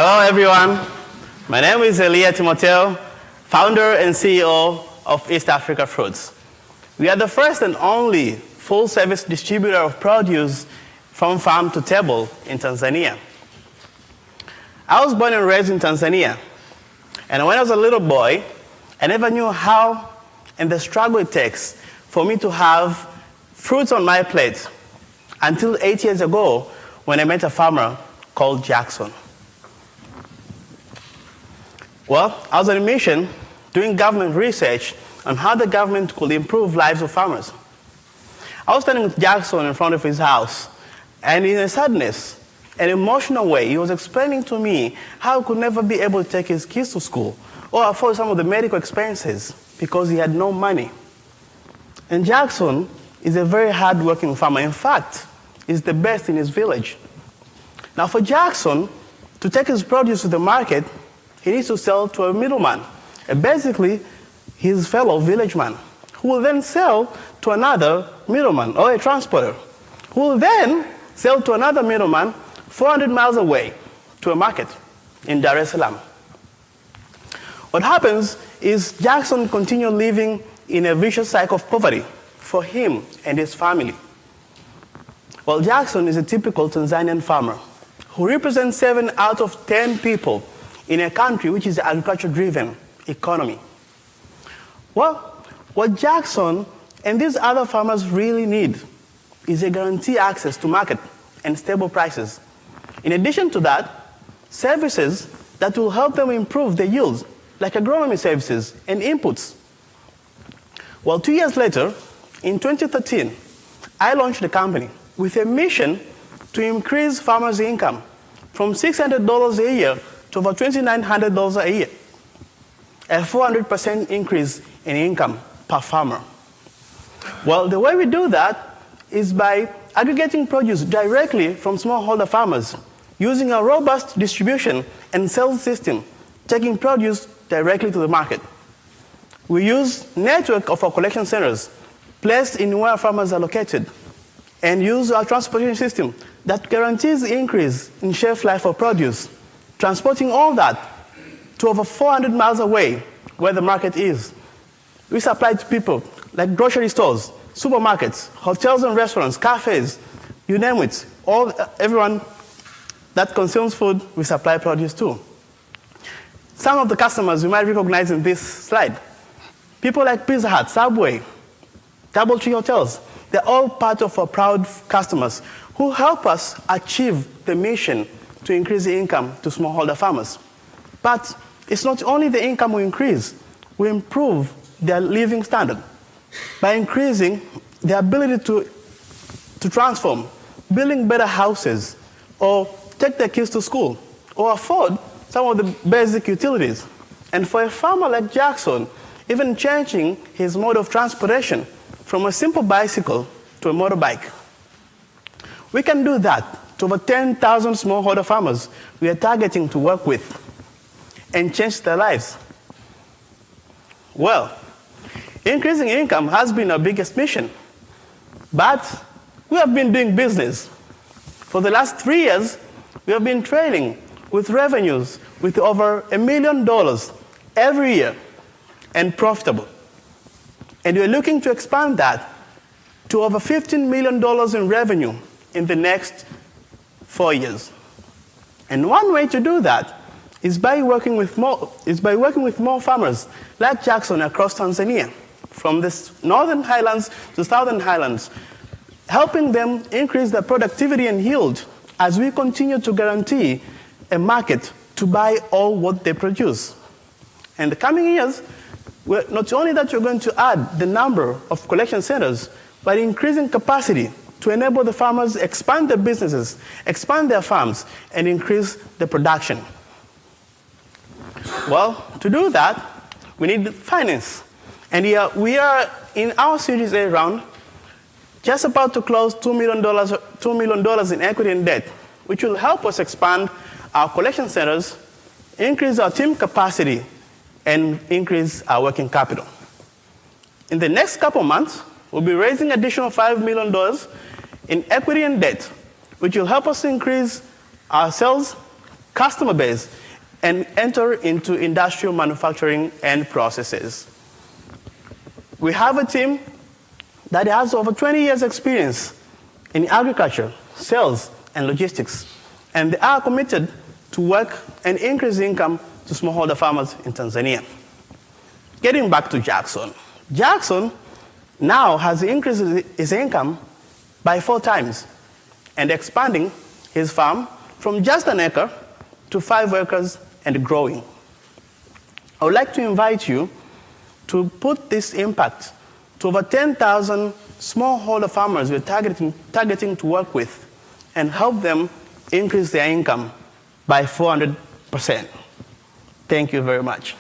Hello, everyone. My name is Elia Timotheo, founder and CEO of East Africa Fruits. We are the first and only full-service distributor of produce from farm to table in Tanzania. I was born and raised in Tanzania, and when I was a little boy, I never knew how and the struggle it takes for me to have fruits on my plate until 8 years ago when I met a farmer called Jackson. Well, I was on a mission doing government research on how the government could improve lives of farmers. I was standing with Jackson in front of his house, and in a sadness, an emotional way, he was explaining to me how he could never be able to take his kids to school or afford some of the medical expenses because he had no money. And Jackson is a very hard-working farmer. In fact, he's the best in his village. Now, for Jackson to take his produce to the market, he needs to sell to a middleman, basically his fellow village man, who will then sell to another middleman or a transporter, who will then sell to another middleman 400 miles away to a market in Dar es Salaam. What happens is Jackson continued living in a vicious cycle of poverty for him and his family. Well, Jackson is a typical Tanzanian farmer who represents 7 out of 10 people in a country which is an agriculture-driven economy. Well, what Jackson and these other farmers really need is a guaranteed access to market and stable prices. In addition to that, services that will help them improve their yields, like agronomy services and inputs. Well, 2 years later, in 2013, I launched the company with a mission to increase farmers' income from $600 a year to over $2,900 a year, a 400% increase in income per farmer. Well, the way we do that is by aggregating produce directly from smallholder farmers, using a robust distribution and sales system, taking produce directly to the market. We use a network of our collection centers placed in where farmers are located, and use our transportation system that guarantees increase in shelf life of produce, transporting all that to over 400 miles away where the market is. We supply to people like grocery stores, supermarkets, hotels and restaurants, cafes, you name it. Everyone that consumes food, we supply produce to. Some of the customers you might recognize in this slide. People like Pizza Hut, Subway, DoubleTree Hotels. They're all part of our proud customers who help us achieve the mission to increase the income to smallholder farmers. But it's not only the income we increase, we improve their living standard by increasing the ability to transform, building better houses, or take their kids to school, or afford some of the basic utilities. And for a farmer like Jackson, even changing his mode of transportation from a simple bicycle to a motorbike. We can do that to over 10,000 smallholder farmers we are targeting to work with and change their lives. Well, increasing income has been our biggest mission, but we have been doing business. For the last 3 years, we have been trading with revenues with over $1 million every year and profitable. And we're looking to expand that to over $15 million in revenue in the next 4 years. And one way to do that is by working with more farmers like Jackson across Tanzania, from the northern highlands to southern highlands, helping them increase their productivity and yield as we continue to guarantee a market to buy all what they produce. In the coming years, not only that we're going to add the number of collection centers, but increasing capacity to enable the farmers expand their businesses, expand their farms, and increase the production. Well, to do that, we need finance. And here we are in our Series A round, just about to close $2 million in equity and debt, which will help us expand our collection centers, increase our team capacity, and increase our working capital. In the next couple months, we'll be raising additional $5 million in equity and debt, which will help us increase our sales, customer base, and enter into industrial manufacturing and processes. We have a team that has over 20 years experience in agriculture, sales, and logistics, and they are committed to work and increase income to smallholder farmers in Tanzania. Getting back to Jackson. Jackson now has increased his income by 4 times and expanding his farm from just an acre to 5 acres and growing. I would like to invite you to put this impact to over 10,000 smallholder farmers we're targeting to work with and help them increase their income by 400%. Thank you very much.